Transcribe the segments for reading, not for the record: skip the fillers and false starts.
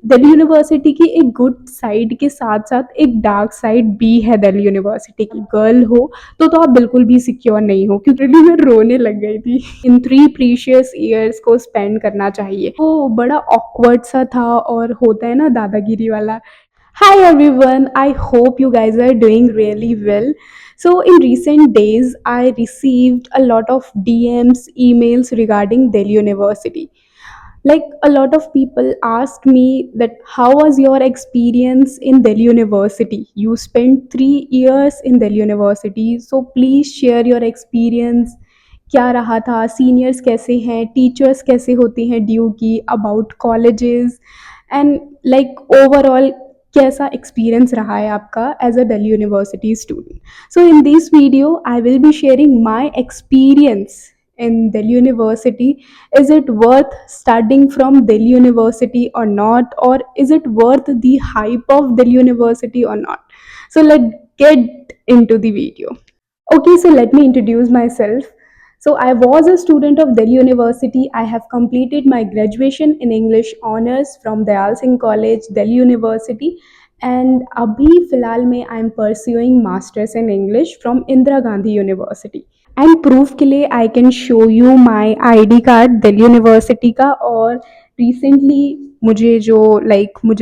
Delhi university की एक good side के साथ साथ एक डार्क साइड भी है दिल्ली यूनिवर्सिटी की। गर्ल हो तो आप बिल्कुल भी सिक्योर नहीं हो, क्योंकि really मैं रोने लग गई थी। इन 3 प्रीशियस ईयर्स को स्पेंड करना चाहिए, वो बड़ा ऑकवर्ड सा था और होता है ना दादागिरी वाला। Hi everyone, I hope you guys are doing really well. So, in recent days, I received a lot of DMs, emails regarding Delhi University. Like, a lot of people asked me that how was your experience in Delhi University? You spent 3 years in Delhi University, so please share your experience. क्या रहा था, seniors कैसे हैं, teachers कैसे होती हैं due की, about colleges and like overall कैसा एक्सपीरियंस रहा है आपका as a Delhi University student. So in this video I will be sharing my experience in Delhi University. Is it worth studying from Delhi University or not? Or is it worth the hype of Delhi University or not? So let's get into the video. Okay, so let me introduce myself. So I was a student of Delhi University. I have completed my graduation in English honors from Dayal Singh College, Delhi University. And abhi filal mein I am pursuing masters in English from Indira Gandhi University. And proof के लिए I can show you my ID card Delhi university का. और recently मुझे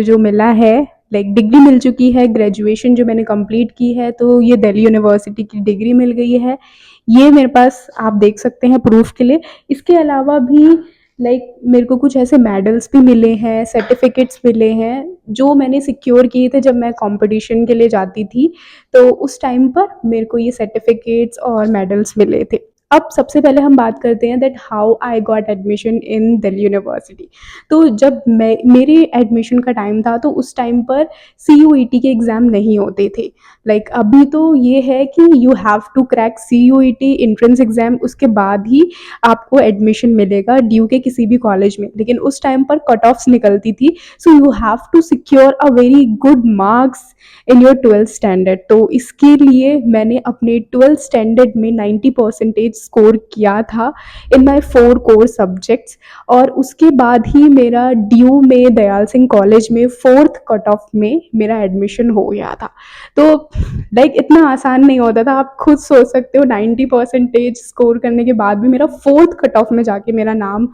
जो मिला है, degree मिल चुकी है, ग्रेजुएशन जो मैंने कंप्लीट की है, तो ये दिल्ली यूनिवर्सिटी की डिग्री मिल गई है. ये मेरे पास आप देख सकते हैं प्रूफ के लिए. इसके अलावा भी मेरे को कुछ ऐसे मेडल्स भी मिले हैं, सर्टिफिकेट्स मिले हैं जो मैंने सिक्योर किए थे जब मैं कंपटीशन के लिए जाती थी. तो उस टाइम पर मेरे को ये सर्टिफिकेट्स और मेडल्स मिले थे. अब सबसे पहले हम बात करते हैं that how I got admission in Delhi university. तो जब मेरे एडमिशन का टाइम था तो उस टाइम पर CUET के एग्ज़ाम नहीं होते थे. अभी तो ये है कि you have to crack CUET entrance exam, उसके बाद ही आपको एडमिशन मिलेगा ड्यू के किसी भी कॉलेज में. लेकिन उस टाइम पर कट ऑफ्स निकलती थी, so you have to secure a very good marks in your 12th standard. तो इसके लिए मैंने अपने 12th स्टैंडर्ड में 90% स्कोर किया था इन माई 4 कोर सब्जेक्ट्स. और उसके बाद ही मेरा ड्यू में दयाल सिंह कॉलेज में 4th कट ऑफ में मेरा एडमिशन हो गया था. तो इतना आसान नहीं होता था. आप खुद सोच सकते हो 90% स्कोर करने के बाद भी मेरा 4th कट ऑफ में जाके मेरा नाम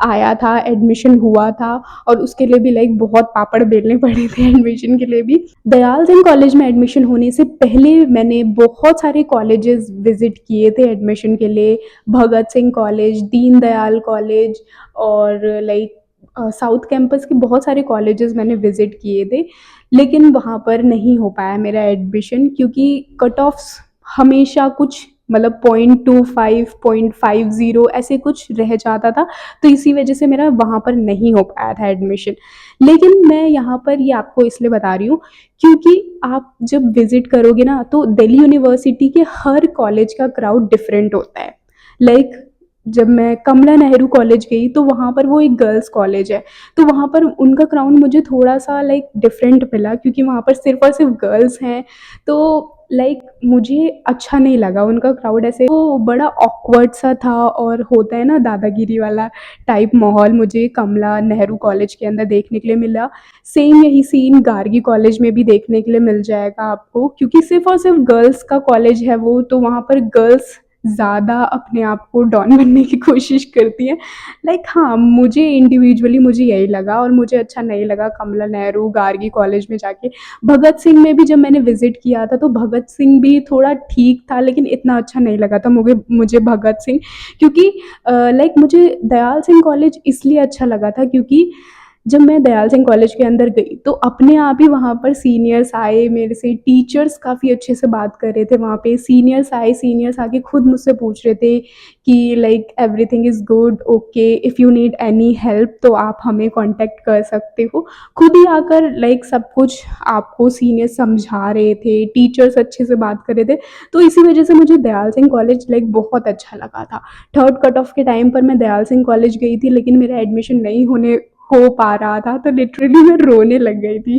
आया था, एडमिशन हुआ था. और उसके लिए भी बहुत पापड़ बेलने पड़े थे एडमिशन के लिए भी. दयाल सिंह कॉलेज में एडमिशन होने से पहले मैंने बहुत सारे कॉलेजेस विजिट किए थे एडमिशन के लिए. भगत सिंह कॉलेज, दीन दयाल कॉलेज और साउथ कैंपस के बहुत सारे कॉलेजेस मैंने विजिट किए थे. लेकिन वहाँ पर नहीं हो पाया मेरा एडमिशन, क्योंकि कट ऑफ्स हमेशा कुछ 0.25 0.50 ऐसे कुछ रह जाता था. तो इसी वजह से मेरा वहाँ पर नहीं हो पाया था एडमिशन. लेकिन मैं यहाँ पर ये आपको इसलिए बता रही हूँ क्योंकि आप जब विजिट करोगे ना तो दिल्ली यूनिवर्सिटी के हर कॉलेज का क्राउड डिफरेंट होता है. लाइक जब मैं कमला नेहरू कॉलेज गई तो वहाँ पर वो एक गर्ल्स कॉलेज है, तो वहाँ पर उनका क्राउड मुझे थोड़ा सा डिफरेंट मिला, क्योंकि वहाँ पर सिर्फ और सिर्फ गर्ल्स हैं. तो मुझे अच्छा नहीं लगा उनका क्राउड. ऐसे वो बड़ा ऑकवर्ड सा था और होता है ना दादागिरी वाला टाइप माहौल मुझे कमला नेहरू कॉलेज के अंदर देखने के लिए मिला. सेम यही सीन गार्गी कॉलेज में भी देखने के लिए मिल जाएगा आपको, क्योंकि सिर्फ और सिर्फ गर्ल्स का कॉलेज है वो, तो वहाँ पर गर्ल्स ज़्यादा अपने आप को डॉन बनने की कोशिश करती हैं. हाँ, मुझे इंडिविजुअली मुझे यही लगा और मुझे अच्छा नहीं लगा कमला नेहरू गार्गी कॉलेज में जाके. भगत सिंह में भी जब मैंने विजिट किया था तो भगत सिंह भी थोड़ा ठीक था, लेकिन इतना अच्छा नहीं लगा था मुझे भगत सिंह. क्योंकि मुझे दयाल सिंह कॉलेज इसलिए अच्छा लगा था क्योंकि जब मैं दयाल सिंह कॉलेज के अंदर गई तो अपने आप ही वहाँ पर सीनियर्स आए मेरे से, टीचर्स काफ़ी अच्छे से बात कर रहे थे. वहाँ पे सीनियर्स आके खुद मुझसे पूछ रहे थे कि everything is good, okay, if you need any help तो आप हमें कांटेक्ट कर सकते हो. खुद ही आकर सब कुछ आपको सीनियर समझा रहे थे, टीचर्स अच्छे से बात कर रहे थे. तो इसी वजह से मुझे दयाल सिंह कॉलेज बहुत अच्छा लगा था. 3rd कट ऑफ के टाइम पर मैं दयाल सिंह कॉलेज गई थी, लेकिन मेरा एडमिशन नहीं हो पा रहा था, तो लिटरली मैं रोने लग गई थी.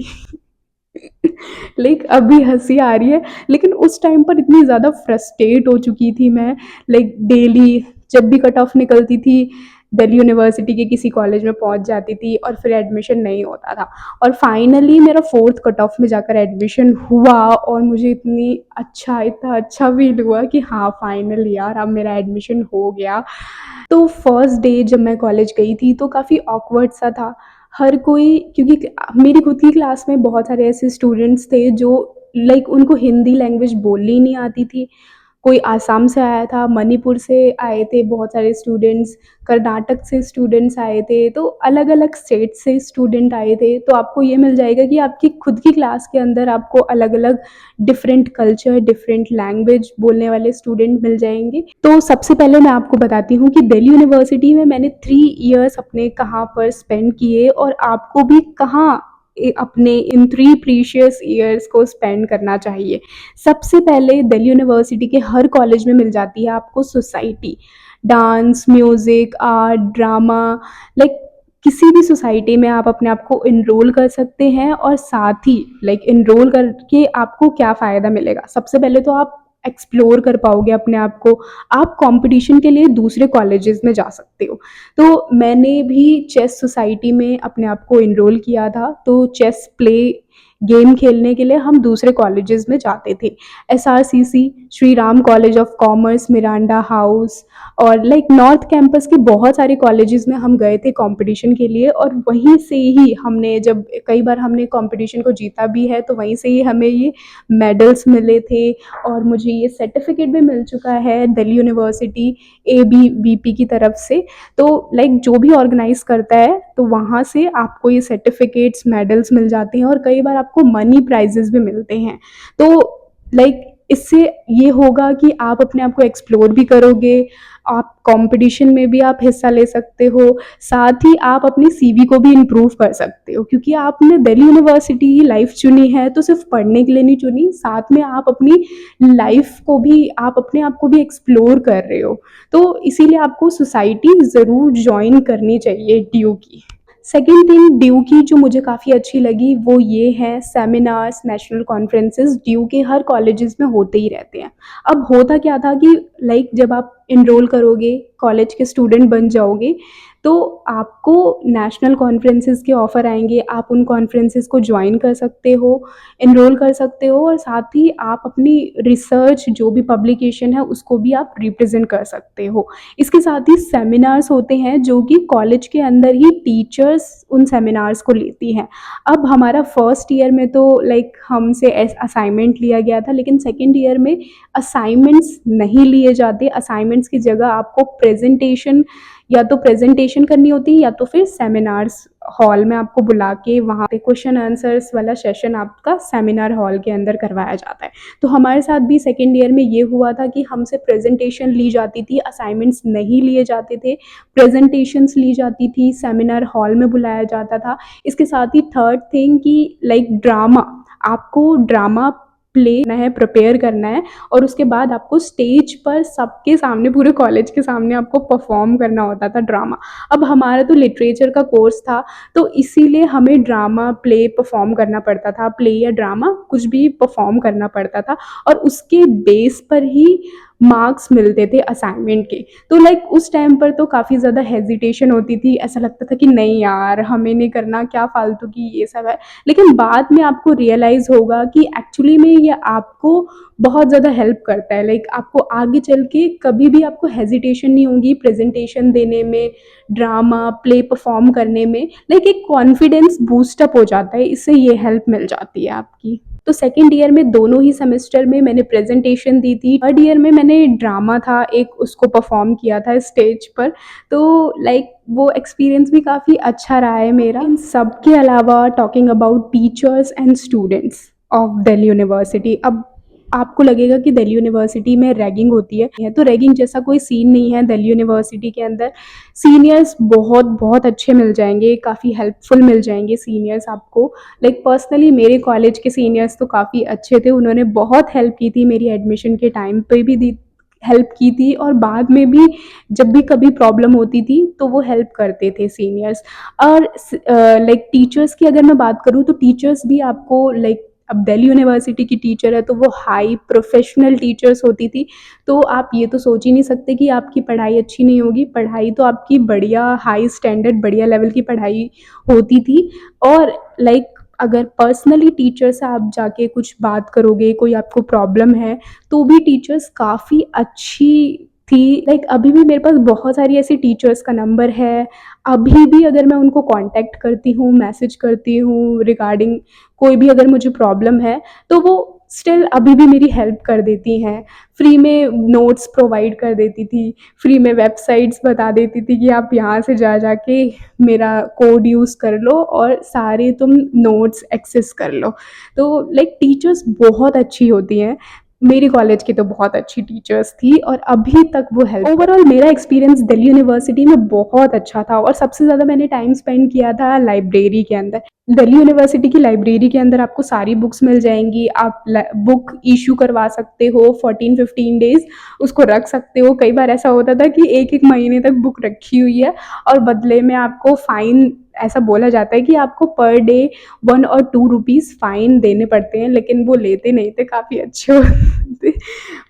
अभी हंसी आ रही है, लेकिन उस टाइम पर इतनी ज़्यादा फ्रस्ट्रेट हो चुकी थी मैं. डेली जब भी कट ऑफ निकलती थी दिल्ली यूनिवर्सिटी के किसी कॉलेज में पहुंच जाती थी और फिर एडमिशन नहीं होता था। और फाइनली मेरा 4th कट ऑफ में जाकर एडमिशन हुआ और मुझे इतना अच्छा फील हुआ कि हाँ फाइनली यार अब मेरा एडमिशन हो गया। तो फर्स्ट डे जब मैं कॉलेज गई थी तो काफ़ी ऑकवर्ड सा था। हर कोई, क्योंकि मेरी खुद की क्लास में बहुत सारे ऐसे स्टूडेंट्स थे जो लाइक उनको हिंदी लैंग्वेज बोलनी नहीं आती थी। कोई आसाम से आया था, मणिपुर से आए थे बहुत सारे स्टूडेंट्स, कर्नाटक से स्टूडेंट्स आए थे, तो अलग-अलग स्टेट से स्टूडेंट आए थे। तो आपको ये मिल जाएगा कि आपकी खुद की क्लास के अंदर आपको अलग-अलग डिफरेंट कल्चर, डिफरेंट लैंग्वेज बोलने वाले स्टूडेंट मिल जाएँगे। तो सबसे पहले मैं आपको बताती हूँ कि दिल्ली यूनिवर्सिटी में मैंने 3 इयर्स अपने कहाँ पर स्पेंड किए और आपको भी कहाँ अपने इन 3 प्रीशियस ईयर्स को स्पेंड करना चाहिए। सबसे पहले दिल्ली यूनिवर्सिटी के हर कॉलेज में मिल जाती है आपको society, dance, music, art, drama, like किसी भी सोसाइटी में आप अपने आप को इनरोल कर सकते हैं। और साथ ही लाइक इनरोल करके आपको क्या फ़ायदा मिलेगा? सबसे पहले तो आप एक्सप्लोर कर पाओगे अपने आप को, आप कंपटीशन के लिए दूसरे कॉलेजेस में जा सकते हो। तो मैंने भी चेस सोसाइटी में अपने आप को इनरोल किया था, तो चेस प्ले गेम खेलने के लिए हम दूसरे कॉलेजेस में जाते थे। SRCC, Shri Ram college of commerce, Miranda house और लाइक नॉर्थ कैंपस के बहुत सारे कॉलेजेस में हम गए थे कंपटीशन के लिए। और वहीं से ही हमने, जब कई बार हमने कंपटीशन को जीता भी है, तो वहीं से ही हमें ये मेडल्स मिले थे और मुझे ये सर्टिफिकेट भी मिल चुका है दिल्ली यूनिवर्सिटी एबीवीपी की तरफ से। तो लाइक जो भी ऑर्गेनाइज करता है तो वहाँ से आपको ये सर्टिफिकेट्स, मेडल्स मिल जाते हैं और कई बार आपको मनी प्राइजेस भी मिलते हैं। तो लाइक इससे ये होगा कि आप अपने आप को एक्सप्लोर भी करोगे, आप कंपटीशन में भी आप हिस्सा ले सकते हो, साथ ही आप अपनी सीवी को भी इम्प्रूव कर सकते हो, क्योंकि आपने दिल्ली यूनिवर्सिटी की लाइफ चुनी है तो सिर्फ पढ़ने के लिए नहीं चुनी, साथ में आप अपनी लाइफ को भी, आप अपने आप को भी एक्सप्लोर कर रहे हो। तो इसीलिए आपको सोसाइटी ज़रूर ज्वाइन करनी चाहिए ड्यू की। सेकेंड थिंग ड्यू की जो मुझे काफ़ी अच्छी लगी वो ये है सेमिनार्स, नेशनल कॉन्फ्रेंसेस ड्यू के हर कॉलेजेस में होते ही रहते हैं। अब होता क्या था कि लाइक जब आप इनरोल करोगे, कॉलेज के स्टूडेंट बन जाओगे, तो आपको नेशनल कॉन्फ्रेंसेस के ऑफ़र आएंगे, आप उन कॉन्फ्रेंसेस को ज्वाइन कर सकते हो, इनरोल कर सकते हो और साथ ही आप अपनी रिसर्च जो भी पब्लिकेशन है उसको भी आप रिप्रेजेंट कर सकते हो। इसके साथ ही सेमिनार्स होते हैं जो कि कॉलेज के अंदर ही टीचर्स उन सेमिनार्स को लेती हैं। अब हमारा फर्स्ट ईयर में तो लाइक हमसे असाइनमेंट लिया गया था, लेकिन सेकेंड ईयर में असाइनमेंट्स नहीं लिए जाते। असाइनमेंट्स की जगह आपको प्रेजेंटेशन, या तो प्रेजेंटेशन करनी होती है या तो फिर सेमिनार्स हॉल में आपको बुला के वहाँ पे क्वेश्चन आंसर्स वाला सेशन आपका सेमिनार हॉल के अंदर करवाया जाता है। तो हमारे साथ भी सेकेंड ईयर में ये हुआ था कि हमसे प्रेजेंटेशन ली जाती थी, असाइनमेंट्स नहीं लिए जाते थे, प्रेजेंटेशंस ली जाती थी, सेमिनार हॉल में बुलाया जाता था। इसके साथ ही थर्ड थिंग कि लाइक ड्रामा, आपको ड्रामा प्ले करना है, प्रिपेयर करना है और उसके बाद आपको स्टेज पर सबके सामने, पूरे कॉलेज के सामने आपको परफॉर्म करना होता था ड्रामा। अब हमारा तो लिटरेचर का कोर्स था, तो इसीलिए हमें ड्रामा प्ले परफॉर्म करना पड़ता था, प्ले या ड्रामा कुछ भी परफॉर्म करना पड़ता था और उसके बेस पर ही मार्क्स मिलते थे असाइनमेंट के। तो लाइक उस टाइम पर तो काफ़ी ज़्यादा हेजिटेशन होती थी, ऐसा लगता था कि नहीं यार हमें नहीं करना, क्या फालतू की ये सब है। लेकिन बाद में आपको रियलाइज़ होगा कि एक्चुअली में ये आपको बहुत ज़्यादा हेल्प करता है। लाइक आपको आगे चल के कभी भी आपको हेजिटेशन नहीं होगी प्रेजेंटेशन देने में, ड्रामा प्ले परफॉर्म करने में। लाइक एक कॉन्फिडेंस बूस्टअप हो जाता है, इससे ये हेल्प मिल जाती है आपकी। तो सेकेंड ईयर में दोनों ही सेमेस्टर में मैंने प्रेजेंटेशन दी थी। थर्ड ईयर में मैंने ड्रामा था एक, उसको परफॉर्म किया था स्टेज पर। तो लाइक वो एक्सपीरियंस भी काफ़ी अच्छा रहा है मेरा। इन सब के अलावा talking about teachers and students of Delhi university, अब आपको लगेगा कि दिल्ली यूनिवर्सिटी में रैगिंग होती है, तो रैगिंग जैसा कोई सीन नहीं है दिल्ली यूनिवर्सिटी के अंदर। सीनियर्स बहुत बहुत अच्छे मिल जाएंगे, काफ़ी हेल्पफुल मिल जाएंगे सीनियर्स आपको। लाइक पर्सनली मेरे कॉलेज के सीनियर्स तो काफ़ी अच्छे थे, उन्होंने बहुत हेल्प की थी, मेरी एडमिशन के टाइम पे भी दी हेल्प की थी और बाद में भी जब भी कभी प्रॉब्लम होती थी तो वो हेल्प करते थे सीनियर्स। और लाइक टीचर्स की अगर मैं बात करूँ तो टीचर्स भी आपको लाइक अब दिल्ली यूनिवर्सिटी की टीचर है तो वो हाई प्रोफेशनल टीचर्स होती थी। तो आप ये तो सोच ही नहीं सकते कि आपकी पढ़ाई अच्छी नहीं होगी, पढ़ाई तो आपकी बढ़िया हाई स्टैंडर्ड बढ़िया लेवल की पढ़ाई होती थी। और लाइक अगर पर्सनली टीचर से आप जाके कुछ बात करोगे, कोई आपको प्रॉब्लम है, तो भी टीचर्स काफ़ी अच्छी थी। लाइक अभी भी मेरे पास बहुत सारी ऐसी टीचर्स का नंबर है। अभी भी अगर मैं उनको कांटेक्ट करती हूँ, मैसेज करती हूँ रिगार्डिंग कोई भी अगर मुझे प्रॉब्लम है, तो वो स्टिल अभी भी मेरी हेल्प कर देती हैं। फ्री में नोट्स प्रोवाइड कर देती थी, फ्री में वेबसाइट्स बता देती थी कि आप यहाँ से जा जाके मेरा कोड यूज़ कर लो और सारे तुम नोट्स एक्सेस कर लो। तो लाइक टीचर्स बहुत अच्छी होती हैं। मेरी कॉलेज की तो बहुत अच्छी टीचर्स थी और अभी तक वो हेल्प ओवरऑल मेरा एक्सपीरियंस दिल्ली यूनिवर्सिटी में बहुत अच्छा था और सबसे ज़्यादा मैंने टाइम स्पेंड किया था लाइब्रेरी के अंदर। दिल्ली यूनिवर्सिटी की लाइब्रेरी के अंदर आपको सारी बुक्स मिल जाएंगी। आप बुक इशू करवा सकते हो 14-15 डेज, उसको रख सकते हो। कई बार ऐसा होता था कि एक एक महीने तक बुक रखी हुई है और बदले में आपको फ़ाइन, ऐसा बोला जाता है कि आपको पर डे 1 और 2 रुपीज़ फ़ाइन देने पड़ते हैं, लेकिन वो लेते नहीं थे, काफ़ी अच्छे होते थे।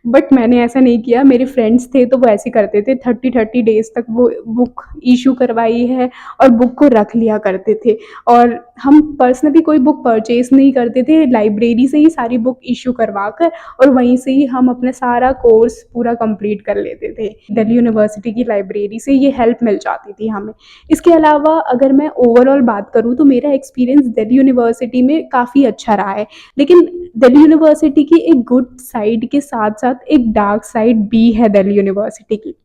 बट मैंने ऐसा नहीं किया, मेरे फ्रेंड्स थे तो वो ऐसे करते थे, 30-30 डेज तक वो बुक इशू करवाई है और बुक को रख लिया करते थे। और हम पर्सनली कोई बुक परचेज नहीं करते थे, लाइब्रेरी से ही सारी बुक इशू करवा कर और वहीं से ही हम अपना सारा कोर्स पूरा कंप्लीट कर लेते थे। दिल्ली यूनिवर्सिटी की लाइब्रेरी से ये हेल्प मिल जाती थी हमें। इसके अलावा अगर मैं ओवरऑल बात करूँ तो मेरा एक्सपीरियंस दिल्ली यूनिवर्सिटी में काफ़ी अच्छा रहा है। लेकिन दिल्ली यूनिवर्सिटी की एक गुड साइड के साथ साथ एक डार्क साइड भी है दिल्ली यूनिवर्सिटी की।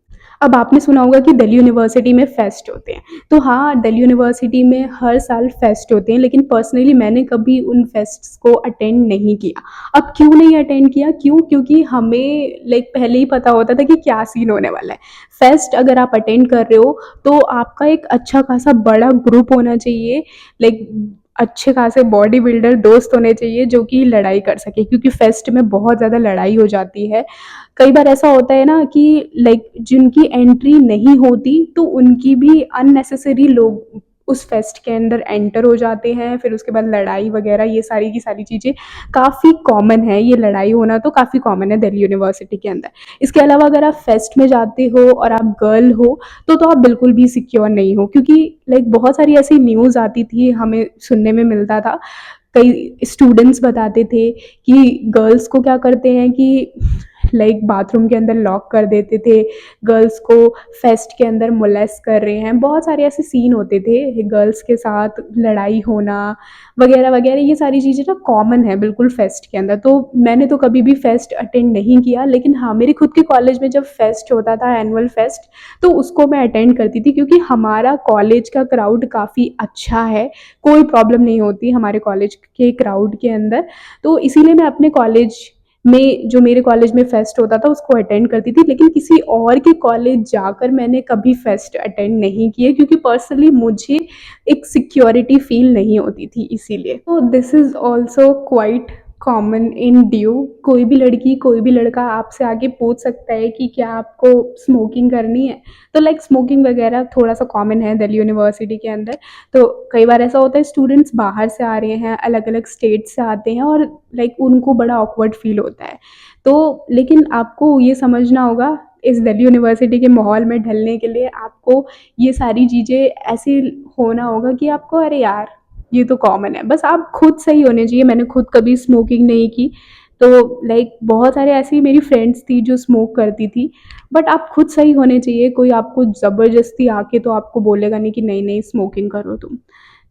अब आपने सुना होगा कि दिल्ली यूनिवर्सिटी में फेस्ट होते हैं। तो हाँ, दिल्ली यूनिवर्सिटी में हर साल फेस्ट होते हैं, लेकिन पर्सनली मैंने कभी उन फेस्ट्स को अटेंड नहीं किया। अब क्यों नहीं अटेंड किया? क्यों? क्योंकि हमें लाइक पहले ही पता होता था कि क्या सीन होने वाला है। फेस्ट अगर आप अटेंड कर रहे हो तो आपका एक अच्छा खासा बड़ा ग्रुप होना चाहिए, लाइक अच्छे खासे बॉडी बिल्डर दोस्त होने चाहिए जो कि लड़ाई कर सके, क्योंकि फेस्ट में बहुत ज़्यादा लड़ाई हो जाती है। कई बार ऐसा होता है ना कि लाइक जिनकी एंट्री नहीं होती तो उनकी भी अननेसेसरी लोग उस फेस्ट के अंदर एंटर हो जाते हैं, फिर उसके बाद लड़ाई वगैरह ये सारी की सारी चीज़ें काफ़ी कॉमन है। ये लड़ाई होना तो काफ़ी कॉमन है दिल्ली यूनिवर्सिटी के अंदर। इसके अलावा अगर आप फेस्ट में जाते हो और आप गर्ल हो तो आप बिल्कुल भी सिक्योर नहीं हो, क्योंकि लाइक बहुत सारी ऐसी न्यूज़ आती थी, हमें सुनने में मिलता था। कई स्टूडेंट्स बताते थे कि गर्ल्स को क्या करते हैं कि लाइक बाथरूम के अंदर लॉक कर देते थे, गर्ल्स को फेस्ट के अंदर मोलेस्ट कर रहे हैं। बहुत सारे ऐसे सीन होते थे, गर्ल्स के साथ लड़ाई होना वगैरह वगैरह। ये सारी चीज़ें ना कॉमन है बिल्कुल फेस्ट के अंदर। तो मैंने तो कभी भी फेस्ट अटेंड नहीं किया, लेकिन हाँ, मेरे खुद के कॉलेज में जब फेस्ट होता था, एनुअल फेस्ट, तो उसको मैं अटेंड करती थी, क्योंकि हमारा कॉलेज का क्राउड काफ़ी अच्छा है, कोई प्रॉब्लम नहीं होती हमारे कॉलेज के क्राउड के अंदर। तो इसीलिए मैं अपने कॉलेज में, जो मेरे कॉलेज में फेस्ट होता था, उसको अटेंड करती थी। लेकिन किसी और के कॉलेज जाकर मैंने कभी फेस्ट अटेंड नहीं किए, क्योंकि पर्सनली मुझे एक सिक्योरिटी फील नहीं होती थी इसीलिए। तो this is also quite common in due. कोई भी लड़की, कोई भी लड़का आपसे आके पूछ सकता है कि क्या आपको स्मोकिंग करनी है। तो लाइक स्मोकिंग वगैरह थोड़ा सा कॉमन है दिल्ली यूनिवर्सिटी के अंदर। तो कई बार ऐसा होता है स्टूडेंट्स बाहर से आ रहे हैं, अलग अलग स्टेट से आते हैं और लाइक उनको बड़ा ऑकवर्ड फील होता है। तो लेकिन आपको ये समझना होगा, इस दिल्ली यूनिवर्सिटी के माहौल में ढलने के लिए आपको ये सारी चीज़ें ऐसे होना होगा कि आपको अरे यार ये तो कॉमन है, बस आप खुद सही होने चाहिए। मैंने खुद कभी स्मोकिंग नहीं की, तो लाइक बहुत सारे ऐसी मेरी फ्रेंड्स थी जो स्मोक करती थी। बट आप खुद सही होने चाहिए, कोई आपको ज़बरदस्ती आके तो आपको बोलेगा नहीं कि नहीं नहीं स्मोकिंग करो तुम,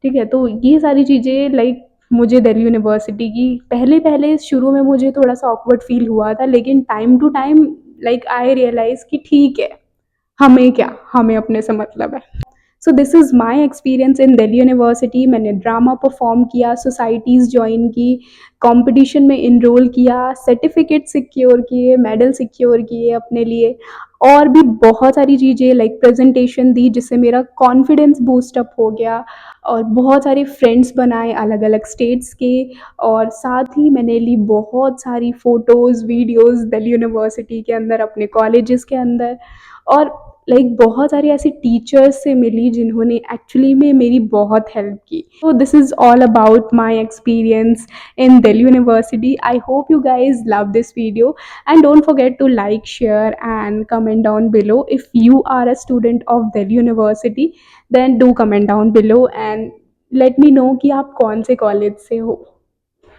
ठीक है। तो ये सारी चीज़ें लाइक मुझे दिल्ली यूनिवर्सिटी की पहले पहले शुरू में मुझे थोड़ा सा ऑकवर्ड फील हुआ था, लेकिन time to time like I realise कि ठीक है, हमें क्या, हमें अपने से मतलब है। So this is my experience in Delhi university. मैंने ड्रामा परफॉर्म किया, सोसाइटीज़ ज्वाइन की, कंपटीशन में इनरोल किया, सर्टिफिकेट सिक्योर किए, मेडल सिक्योर किए अपने लिए, और भी बहुत सारी चीज़ें लाइक प्रेजेंटेशन दी जिससे मेरा कॉन्फिडेंस बूस्ट अप हो गया, और बहुत सारे फ्रेंड्स बनाए अलग अलग स्टेट्स के। और साथ ही मैंने ली बहुत सारी फ़ोटोज़ वीडियोज़ दिल्ली यूनिवर्सिटी के अंदर, अपने कॉलेजेस के अंदर। और लाइक बहुत सारी ऐसी टीचर्स से मिली जिन्होंने एक्चुअली में मेरी बहुत हेल्प की. तो this is all about my experience in Delhi University. I hope you guys love this video, and don't forget to like, share and comment down below. If you are a student of Delhi University, then do comment down below and let me know कि आप कौन से college से हो.